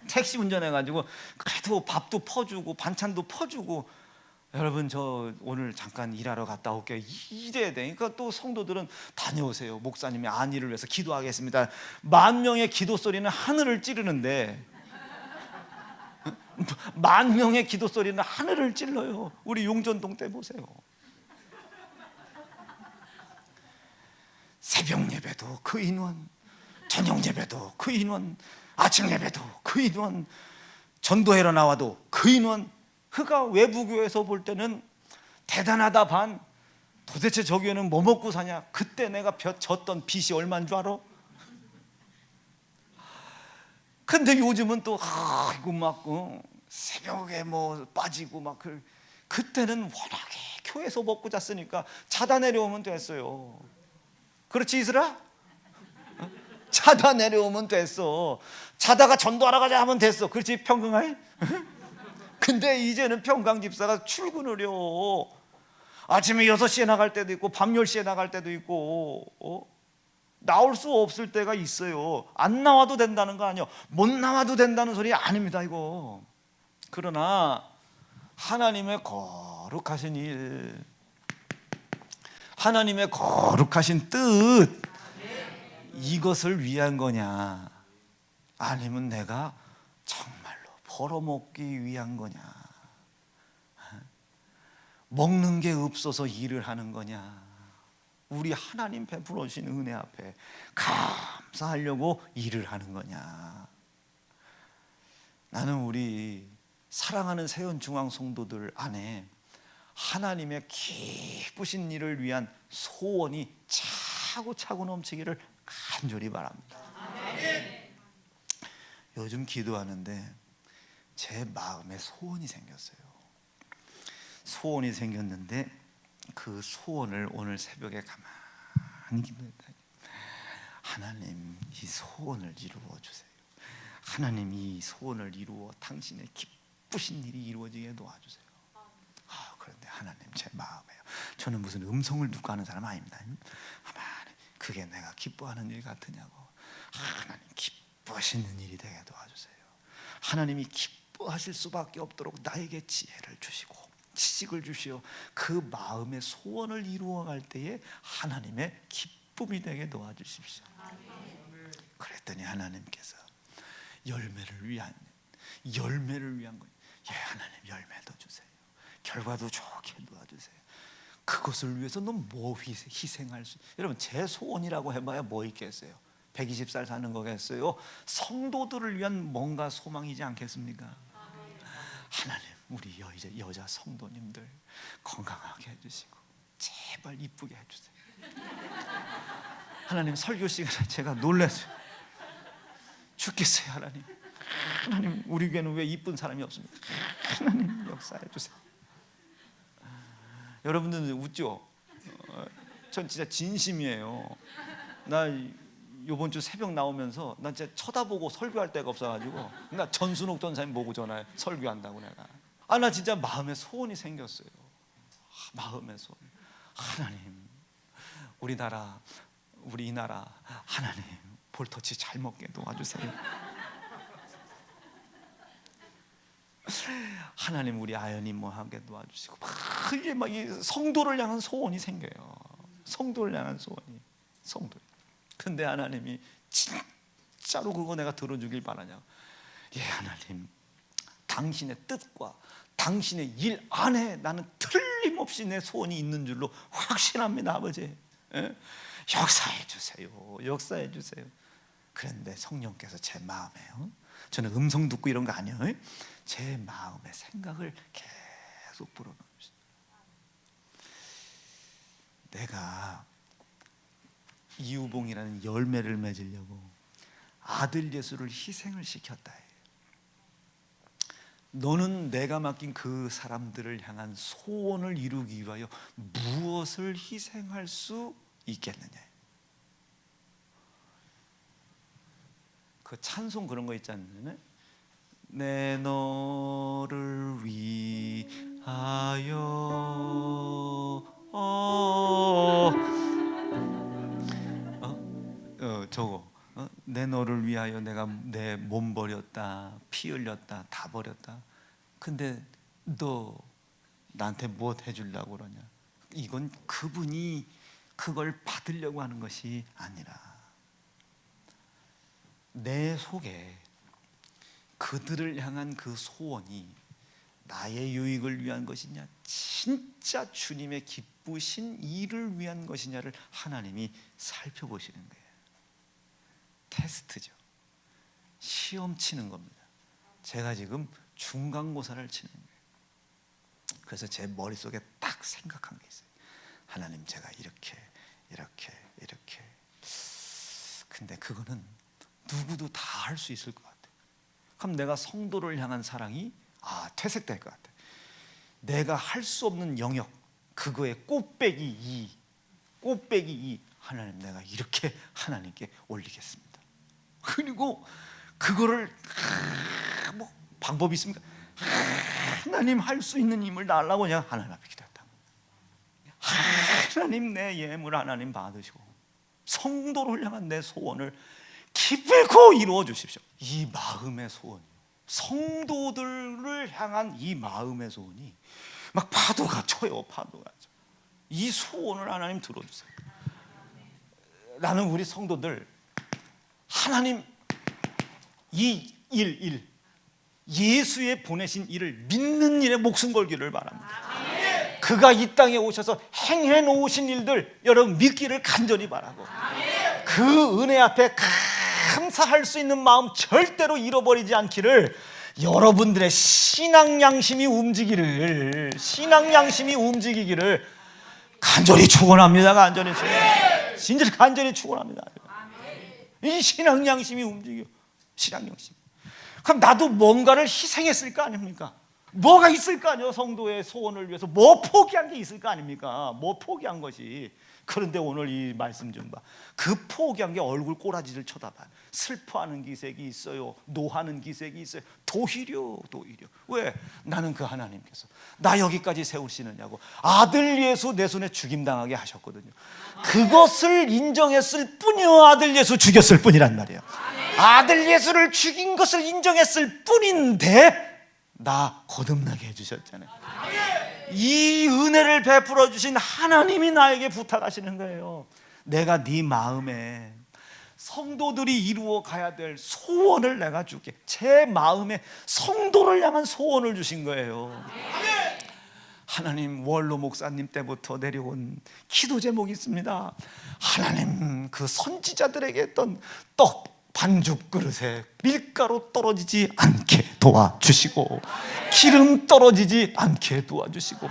택시 운전해가지고 그래도 밥도 퍼주고 반찬도 퍼주고, 여러분 저 오늘 잠깐 일하러 갔다 올게요 이래야 돼. 그러니까 또 성도들은 다녀오세요, 목사님이 안일을 위해서 기도하겠습니다. 10,000명의 기도 소리는 하늘을 찌르는데 10,000명의 기도 소리는 하늘을 찔러요. 우리 용전동 때 보세요. 새벽 예배도 그 인원, 저녁 예배도 그 인원, 아침 예배도 그 인원, 전도회로 나와도 그 인원. 그가 외부교회에서 볼 때는 대단하다 반. 도대체 저 교회는 뭐 먹고 사냐. 그때 내가 졌던 빚이 얼마인 줄 알아? 근데 요즘은 또 이거 막 새벽에 뭐 빠지고 막 그때는 워낙에 교회에서 먹고 잤으니까 자다 내려오면 됐어요. 그렇지 이슬아? 자다 내려오면 됐어. 자다가 전도하러 가자 하면 됐어. 그렇지 평강하이? 근데 이제는 평강 집사가 출근을 해요. 아침에 6시에 나갈 때도 있고 밤 10시에 나갈 때도 있고 나올 수 없을 때가 있어요. 안 나와도 된다는 거 아니에요. 못 나와도 된다는 소리 아닙니다 이거. 그러나 하나님의 거룩하신 일, 하나님의 거룩하신 뜻, 이것을 위한 거냐, 아니면 내가 정말로 벌어먹기 위한 거냐, 먹는 게 없어서 일을 하는 거냐, 우리 하나님 베풀어 주신 은혜 앞에 감사하려고 일을 하는 거냐. 나는 우리 사랑하는 세운중앙 성도들 안에 하나님의 기쁘신 일을 위한 소원이 차고차고 넘치기를 간절히 바랍니다. 요즘 기도하는데 제 마음에 소원이 생겼어요. 소원이 생겼는데 그 소원을 오늘 새벽에 가만히 기도했다. 하나님 이 소원을 이루어 주세요. 하나님 이 소원을 이루어 당신의 기쁘신 일이 이루어지게 도와주세요. 그런데 하나님 제 마음에요. 저는 무슨 음성을 듣고 하는 사람 아닙니다. 하나님 그게 내가 기뻐하는 일 같으냐고. 하나님 기뻐하시는 일이 되게 도와주세요. 하나님이 기뻐하실 수밖에 없도록 나에게 지혜를 주시고 지식을 주시어 그 마음의 소원을 이루어갈 때에 하나님의 기쁨 기쁨이 되게 도와주십시오. 그랬더니 하나님께서 열매를 위한 거예요. 예, 하나님 열매도 주세요. 결과도 좋게 도와주세요. 그것을 위해서 넌 뭐 희생할 수? 여러분, 제 소원이라고 해봐야 뭐 있겠어요? 120살 사는 거겠어요? 성도들을 위한 뭔가 소망이지 않겠습니까? 하나님, 우리 여자 성도님들 건강하게 해주시고 제발 이쁘게 해주세요. 하나님, 설교 시간에 제가 놀라서 죽겠어요. 하나님, 우리 교회는 왜 이쁜 사람이 없습니까? 하나님, 역사해 주세요. 여러분들 웃죠? 전 진짜 진심이에요. 나 이번 주 새벽 나오면서 나 진짜 쳐다보고 설교할 데가 없어가지고 나 전순옥 전사님 보고 전화해. 설교한다고 내가. 나 진짜 마음에 소원이 생겼어요. 마음의 소원. 하나님, 우리 이 나라 하나님 볼터치 잘 먹게 도와주세요. 하나님, 우리 아연이 뭐 하게 도와주시고 이게 막 이 성도를 향한 소원이 생겨요. 성도를 향한 소원이. 근데 하나님이 진짜로 그거 내가 들어주길 바라냐. 예, 하나님, 당신의 뜻과 당신의 일 안에 나는 틀림없이 내 소원이 있는 줄로 확신합니다, 아버지. 예? 역사해 주세요. 그런데 성령께서 제 마음에요, 저는 음성 듣고 이런 거 아니에요, 제 마음의 생각을 계속 불어넣으시죠. 내가 이유봉이라는 열매를 맺으려고 아들 예수를 희생을 시켰다. 너는 내가 맡긴 그 사람들을 향한 소원을 이루기 위하여 무엇을 희생할 수 있겠느냐. 그 찬송 그런 거 있잖아요. 내 너를 위하여 내 너를 위하여 내가 내 몸 버렸다, 피 흘렸다, 다 버렸다. 근데 너 나한테 무엇 해주려고 그러냐. 이건 그분이 그걸 받으려고 하는 것이 아니라 내 속에 그들을 향한 그 소원이 나의 유익을 위한 것이냐, 진짜 주님의 기쁘신 일을 위한 것이냐를 하나님이 살펴보시는 거예요. 테스트죠. 시험 치는 겁니다. 제가 지금 중간고사를 치는 거예요. 그래서 제 머릿속에 딱 생각한 게 있어요. 하나님, 제가 이렇게 근데 그거는 누구도 다 할 수 있을 것 같아요. 그럼 내가 성도를 향한 사랑이 퇴색될 것 같아요. 내가 할 수 없는 영역, 그거에 곱빼기 2 하나님, 내가 이렇게 하나님께 올리겠습니다. 그리고 그거를 뭐 방법이 있습니까? 하나님, 할 수 있는 힘을 달라고 그냥 하나님 앞에 기도했다. 하나님, 내 예물 하나님 받으시고 성도를 향한 내 소원을 기쁘고 이루어 주십시오. 이 마음의 소원, 성도들을 향한 이 마음의 소원이 막 파도가 쳐요. 이 소원을 하나님 들어주세요. 나는 우리 성도들 하나님 이 예수의 보내신 일을 믿는 일에 목숨 걸기를 바랍니다. 그가 이 땅에 오셔서 행해 놓으신 일들 여러분 믿기를 간절히 바라고, 그 은혜 앞에 감사할 수 있는 마음 절대로 잃어버리지 않기를, 여러분들의 신앙 양심이 움직이기를 간절히 축원합니다. 진짜 간절히 축원합니다. 이 신앙 양심이 움직여. 신앙 양심. 그럼 나도 뭔가를 희생했을 거 아닙니까? 뭐가 있을 거 아니에요. 성도의 소원을 위해서 뭐 포기한 게 있을 거 아닙니까? 뭐 포기한 것이. 그런데 오늘 이 말씀 좀 봐. 그 포기한 게 얼굴 꼬라지를 쳐다봐. 슬퍼하는 기색이 있어요. 노하는 기색이 있어요. 도히려. 왜? 나는 그 하나님께서 나 여기까지 세우시느냐고 아들 예수 내 손에 죽임당하게 하셨거든요. 그것을 인정했을 뿐이요, 아들 예수 죽였을 뿐이란 말이에요. 아들 예수를 죽인 것을 인정했을 뿐인데 나 거듭나게 해주셨잖아요. 이 은혜를 베풀어 주신 하나님이 나에게 부탁하시는 거예요. 내가 네 마음에 성도들이 이루어 가야 될 소원을 내가 줄게. 제 마음에 성도를 향한 소원을 주신 거예요. 하나님, 원로 목사님 때부터 내려온 기도 제목이 있습니다. 하나님, 그 선지자들에게 했던 떡 반죽 그릇에 밀가루 떨어지지 않게 도와주시고, 기름 떨어지지 않게 도와주시고,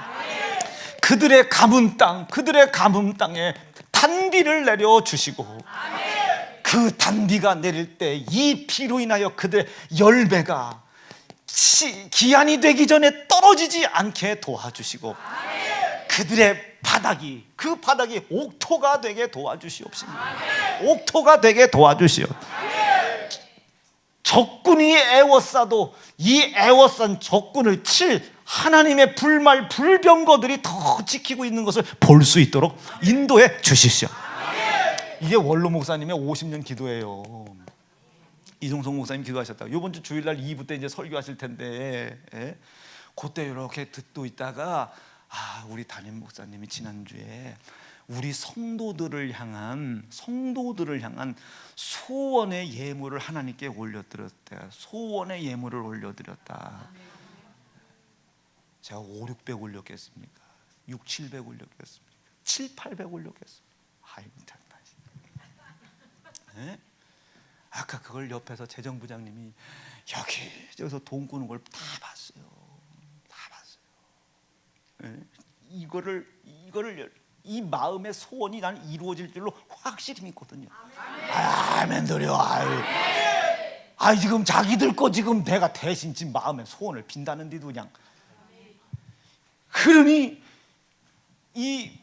그들의 가문 땅에 단비를 내려주시고, 그 단비가 내릴 때 이 비로 인하여 그들의 열매가 기한이 되기 전에 떨어지지 않게 도와주시고, 그들의 그 바닥이 옥토가 되게 도와주시옵시고, 옥토가 되게 도와주시오. 적군이 애워싸도 이 애워싼 적군을 칠 하나님의 불말 불병거들이 더 지키고 있는 것을 볼 수 있도록 인도해 주시오. 이게 원로 목사님의 50년 기도예요. 이종성 목사님 기도하셨다고. 이번 주 주일날 2부 때 이제 설교하실 텐데, 그때 이렇게 듣고 있다가 우리 담임 목사님이 지난주에 우리 성도들을 향한 소원의 예물을 하나님께 올려드렸다. 소원의 예물을 올려드렸다. 제가 5, 600 올렸겠습니까? 6, 700 올렸겠습니까? 7, 800 올렸겠습니까? 아까 그걸 옆에서 재정부장님이 여기저기서 돈 꾸는 걸 다 봤어요. 이거를 이 마음의 소원이 난 이루어질 줄로 확실히 믿거든요. 아멘 드려. 지금 자기들 거 지금 내가 대신 지금 마음의 소원을 빈다는데도 그냥. 그러니 이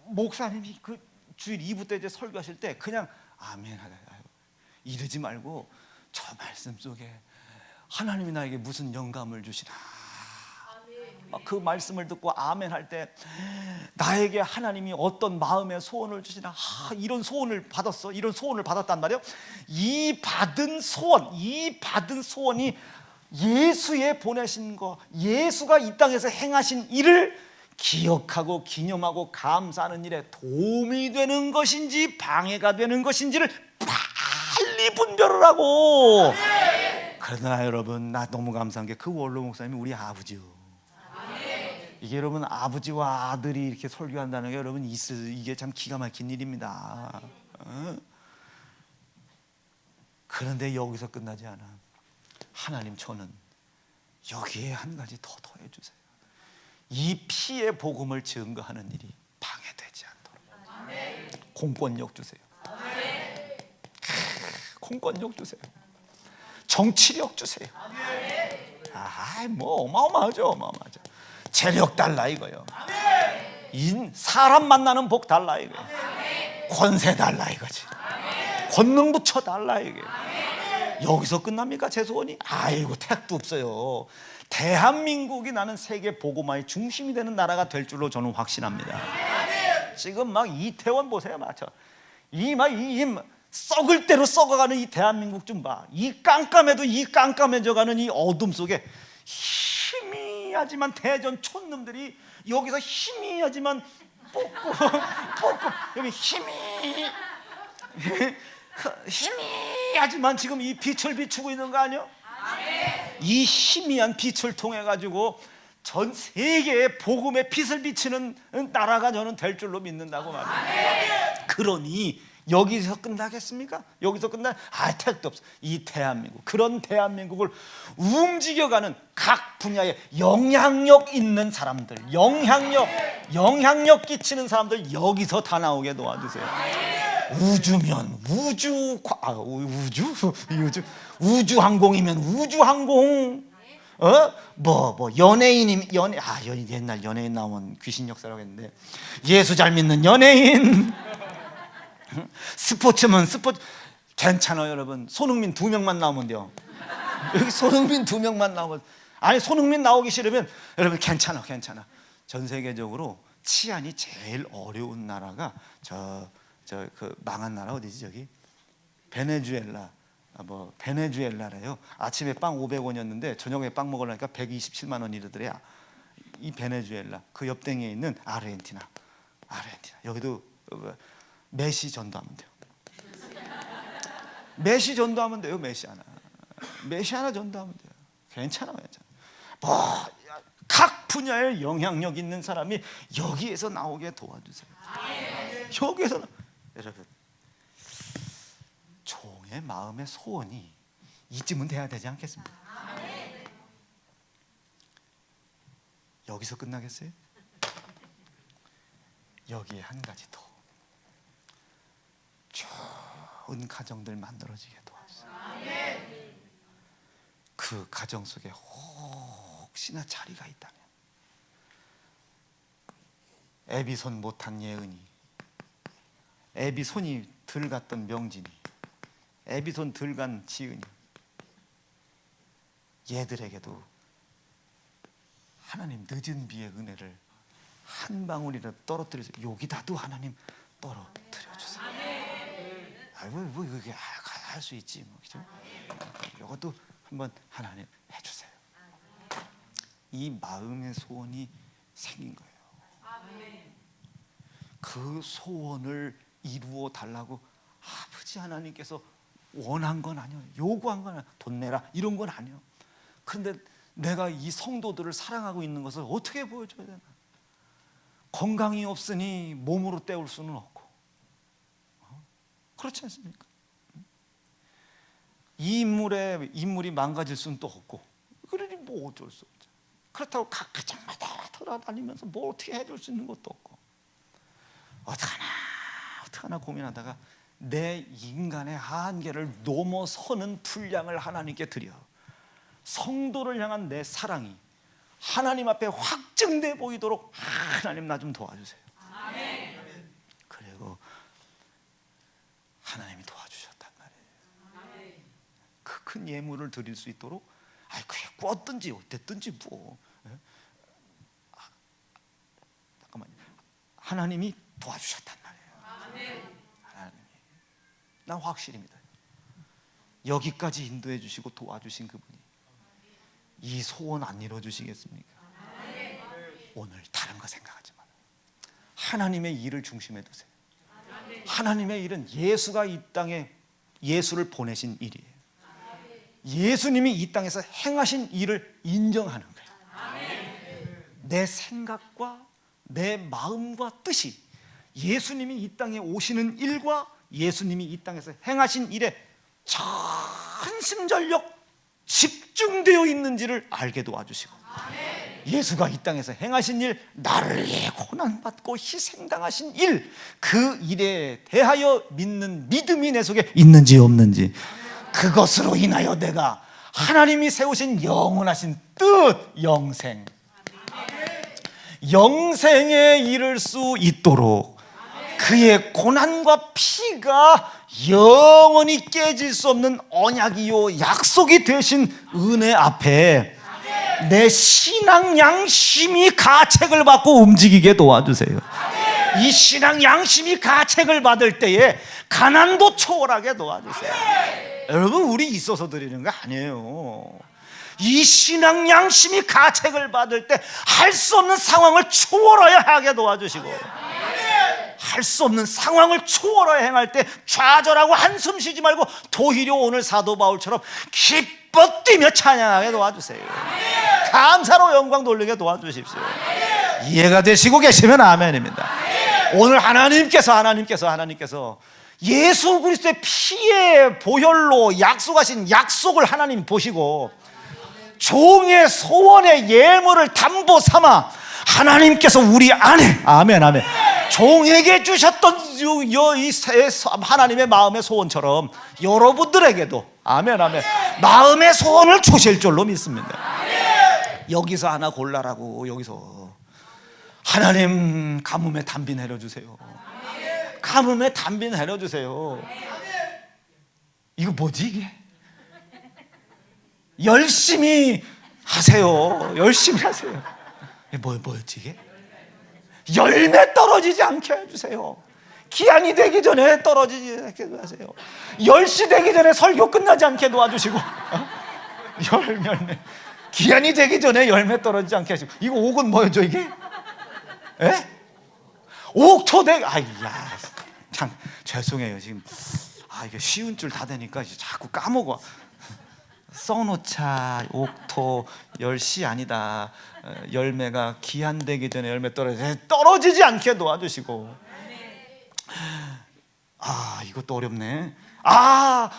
목사님이 그 주일 2부 때 이제 설교하실 때 그냥 아멘 하다. 이러지 말고 저 말씀 속에 하나님이 나에게 무슨 영감을 주시나, 그 말씀을 듣고 아멘 할 때 나에게 하나님이 어떤 마음의 소원을 주시나, 이런 소원을 받았어, 이런 소원을 받았단 말이에요. 이 받은 소원이 예수의 보내신 거, 예수가 이 땅에서 행하신 일을 기억하고 기념하고 감사하는 일에 도움이 되는 것인지 방해가 되는 것인지를 빨리 분별을 하고. 그러나 여러분, 나 너무 감사한 게 그 원로 목사님이 우리 아버지요. 이게 여러분, 아버지와 아들이 이렇게 설교한다는 게 여러분 이게 참 기가 막힌 일입니다. 그런데 여기서 끝나지 않아. 하나님, 저는 여기에 한 가지 더 더해 주세요. 이 피의 복음을 증거하는 일이 방해되지 않도록 공권력 주세요. 공권력 주세요. 정치력 주세요. 뭐 어마어마하죠. 재력 달라 이거요. 사람 만나는 복 달라 이거요. 권세 달라 이거지. 권능 붙여 달라 이게. 여기서 끝납니까 제 소원이? 택도 없어요. 대한민국이 나는 세계 복음화의 중심이 되는 나라가 될 줄로 저는 확신합니다. 지금 막 이태원 보세요. 이 썩을 대로 썩어가는 이 대한민국 좀 봐. 이 깜깜해져가는 이 어둠 속에 희미하지만 대전 촌놈들이 여기서 희미하지만 뽑고 여기 희미하지만 지금 이 빛을 비추고 있는 거 아니요? 이 희미한 빛을 통해 가지고 전 세계에 복음의 빛을 비치는 나라가 저는 될 줄로 믿는다고 말이에요. 그러니 여기서 끝나겠습니까? 여기서 택도 없어. 이 대한민국, 그런 대한민국을 움직여가는 각 분야에 영향력 있는 사람들, 영향력 끼치는 사람들 여기서 다 나오게 도와주세요. 우주면 우주항공이면 우주항공, 연예인 옛날 연예인 나오면 귀신 역사라고 했는데 예수 잘 믿는 연예인. 스포츠면 스포츠. 괜찮아요 여러분. 손흥민 2명만 나오면 돼요. 여기 손흥민 2명만 나오면. 손흥민 나오기 싫으면 여러분 괜찮아. 전 세계적으로 치안이 제일 어려운 나라가 그 망한 나라 어디지? 저기 베네수엘라래요. 아침에 빵 500원이었는데 저녁에 빵 먹으려니까 127만 원 이러더래요. 이 베네수엘라 그 옆땡이에 있는 아르헨티나. 여기도 메시 전도하면 돼요. 메시 전도하면 돼요. 메시 하나 전도하면 돼요. 괜찮아요. 각 분야에 영향력 있는 사람이 여기에서 나오게 도와주세요. 여기에서 여러분, 종의 마음의 소원이 이쯤은 돼야 되지 않겠습니까? 여기서 끝나겠어요? 여기에 한 가지 더, 좋은 가정들 만들어지게 도와주세요. 그 가정 속에 혹시나 자리가 있다면, 애비 손 못한 예은이, 애비 손이 덜 갔던 명진이, 애비 손 덜 간 지은이, 얘들에게도 하나님 늦은 비의 은혜를 한 방울이라도 떨어뜨려서 여기다도 하나님 떨어뜨려 주세요. 뭐 이게 할 수 있지 뭐, 그죠? 이것도 한번 하나님 해주세요. 이 마음의 소원이 생긴 거예요. 그 소원을 이루어 달라고 아버지 하나님께서 원한 건 아니에요. 요구한 건 아니에요. 돈 내라 이런 건 아니에요. 그런데 내가 이 성도들을 사랑하고 있는 것을 어떻게 보여줘야 되나? 건강이 없으니 몸으로 때울 수는 없고, 그렇지 않습니까? 이 인물이 망가질 수는 또 없고, 그러니 뭐 어쩔 수 없죠. 그렇다고 각 가정마다 돌아다니면서 뭐 어떻게 해줄 수 있는 것도 없고, 어떡하나 고민하다가 내 인간의 한계를 넘어서는 분량을 하나님께 드려 성도를 향한 내 사랑이 하나님 앞에 확증돼 보이도록 하나님 나 좀 도와주세요. 그리고 하나님이 도와주셨단 말이에요. 그 큰 예물을 드릴 수 있도록, 그게 꿨든지 어땠든지 뭐, 잠깐만요. 하나님이 도와주셨단 말이에요. 하나님이, 난 확실합니다. 여기까지 인도해 주시고 도와주신 그분이 이 소원 안 이뤄주시겠습니까? 오늘 다른 거 생각하지 마라. 하나님의 일을 중심에 두세요. 하나님의 일은 예수가 이 땅에 예수를 보내신 일이에요. 예수님이 이 땅에서 행하신 일을 인정하는 거예요. 내 생각과 내 마음과 뜻이 예수님이 이 땅에 오시는 일과 예수님이 이 땅에서 행하신 일에 전심전력 집중되어 있는지를 알게 도와주시고, 예수가 이 땅에서 행하신 일, 나를 위해 고난받고 희생당하신 일, 그 일에 대하여 믿는 믿음이 내 속에 있는지 없는지, 그것으로 인하여 내가 하나님이 세우신 영원하신 뜻, 영생에 이를 수 있도록 그의 고난과 피가 영원히 깨질 수 없는 언약이요 약속이 되신 은혜 앞에 내 신앙 양심이 가책을 받고 움직이게 도와주세요. 이 신앙 양심이 가책을 받을 때에 가난도 초월하게 도와주세요. 여러분, 우리 있어서 드리는 거 아니에요. 이 신앙 양심이 가책을 받을 때 할 수 없는 상황을 초월하여 하게 도와주시고, 할 수 없는 상황을 초월하여 행할 때 좌절하고 한숨 쉬지 말고 도리어 오늘 사도 바울처럼 기뻐 뛰며 찬양하게 도와주세요. 감사로 영광 돌리게 도와주십시오. 이해가 되시고 계시면 아멘입니다. 오늘 하나님께서 예수 그리스도의 피의 보혈로 약속하신 약속을 하나님 보시고, 종의 소원의 예물을 담보 삼아 하나님께서 우리 안에, 아멘, 종에게 주셨던 이 하나님의 마음의 소원처럼 여러분들에게도, 아멘, 마음의 소원을 주실 줄로 믿습니다. 여기서 하나 골라라고. 여기서 하나님 가뭄에 단비 내려주세요. 가뭄에 단비 내려주세요. 이거 뭐지 이게? 열심히 하세요. 열심히 하세요. 뭐였지 이게? 열매 떨어지지 않게 해주세요. 기한이 되기 전에 떨어지지 않게 하세요. 10시 되기 전에 설교 끝나지 않게 도와주시고, 열매 기한이 되기 전에 열매 떨어지지 않게 하시고. 이거 옥은 뭐였죠 이게? 옥토대, 참 죄송해요. 지금 이게 쉬운 줄 다 되니까 자꾸 까먹어. 써놓자 옥토 열시 아니다. 열매가 기한되기 전에 열매 떨어지지 않게 도와주시고. 이것도 어렵네.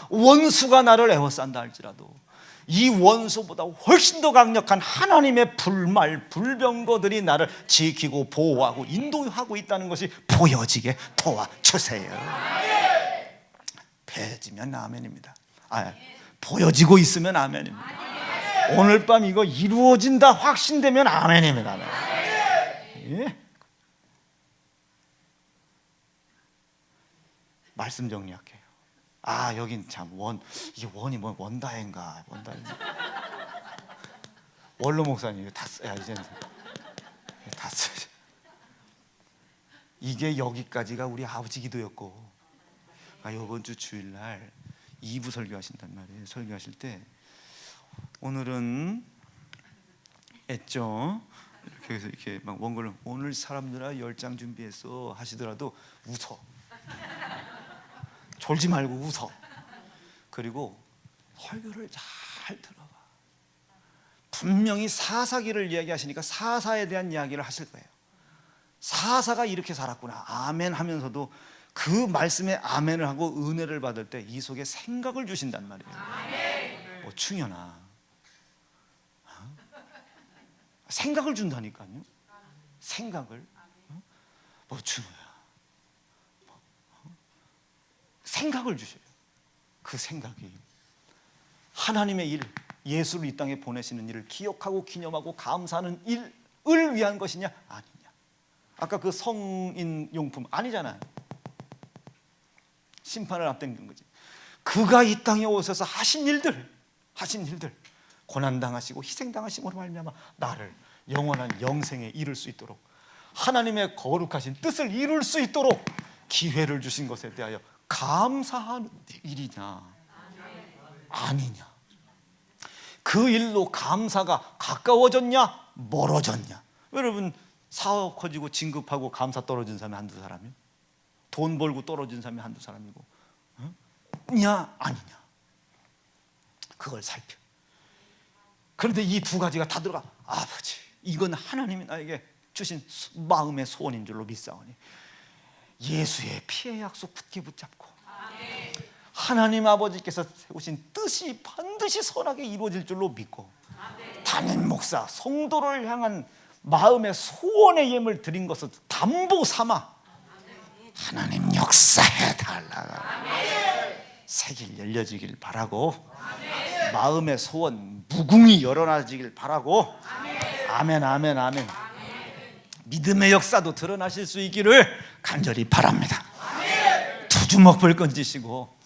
원수가 나를 에워싼다 할지라도 이 원수보다 훨씬 더 강력한 하나님의 불말 불병거들이 나를 지키고 보호하고 인도하고 있다는 것이 보여지게 도와주세요. 배지면 아멘입니다. 보여지고 있으면 아멘입니다. 오늘 밤 이거 이루어진다 확신되면 아멘입니다. 예? 말씀 정리할게요. 여긴 참 이게 원이 뭐 원다인가 원로 목사님 이거 다 써야 이제는 다 써. 이게 여기까지가 우리 아버지 기도였고, 이번 주 주일날 2부 설교하신단 말이에요. 설교하실 때 오늘은 했죠. 그래서 이렇게 막 원고를 오늘 사람들아 10장 준비했어 하시더라도 웃어. 졸지 말고 웃어. 그리고 설교를 잘 들어봐. 분명히 사사기를 이야기하시니까 사사에 대한 이야기를 하실 거예요. 사사가 이렇게 살았구나 아멘 하면서도 그 말씀에 아멘을 하고 은혜를 받을 때 이 속에 생각을 주신단 말이에요. 아멘. 충현아, 생각을 준다니까요. 생각을. 준호야, 생각을 주셔요. 그 생각이 하나님의 일, 예수를 이 땅에 보내시는 일을 기억하고 기념하고 감사하는 일을 위한 것이냐 아니냐. 아까 그 성인 용품 아니잖아요. 심판을 앞당긴 거지. 그가 이 땅에 오셔서 하신 일들 고난당하시고 희생당하심으로 말미암아 나를 영원한 영생에 이룰 수 있도록, 하나님의 거룩하신 뜻을 이룰 수 있도록 기회를 주신 것에 대하여 감사하는 일이냐 아니냐. 그 일로 감사가 가까워졌냐 멀어졌냐. 여러분 사업 커지고 진급하고 감사 떨어진 사람이 한두 사람이요? 돈 벌고 떨어진 사람이 한두 사람이고 냐 아니냐. 그걸 살펴. 그런데 이 두 가지가 다 들어가. 아버지, 이건 하나님이 나에게 주신 마음의 소원인 줄로 믿사오니 예수의 피의 약속 굳게 붙잡고 하나님 아버지께서 세우신 뜻이 반드시 선하게 이루어질 줄로 믿고 담임 목사 성도를 향한 마음의 소원의 예물 드린 것을 담보 삼아 하나님 역사해 달라고 새길 열려지길 바라고, 마음의 소원 무궁히 열어나지길 바라고. 아멘 아멘 아멘. 믿음의 역사도 드러나실 수 있기를 간절히 바랍니다. 두 주먹 불 건지시고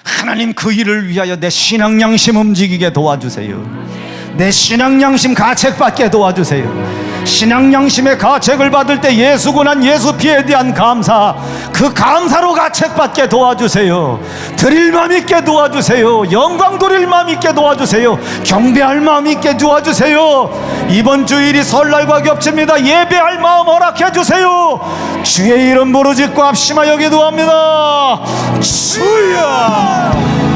하나님 그 일을 위하여 내 신앙 양심 움직이게 도와주세요. 내 신앙 양심 가책받게 도와주세요. 신앙 양심의 가책을 받을 때 예수고 난 예수 피에 대한 감사, 그 감사로 가책받게 도와주세요. 드릴 마음 있게 도와주세요. 영광 돌릴 마음 있게 도와주세요. 경배할 마음 있게 도와주세요. 이번 주일이 설날과 겹칩니다. 예배할 마음 허락해 주세요. 주의 이름 부르짖고 합심하여 기도합니다. 주여.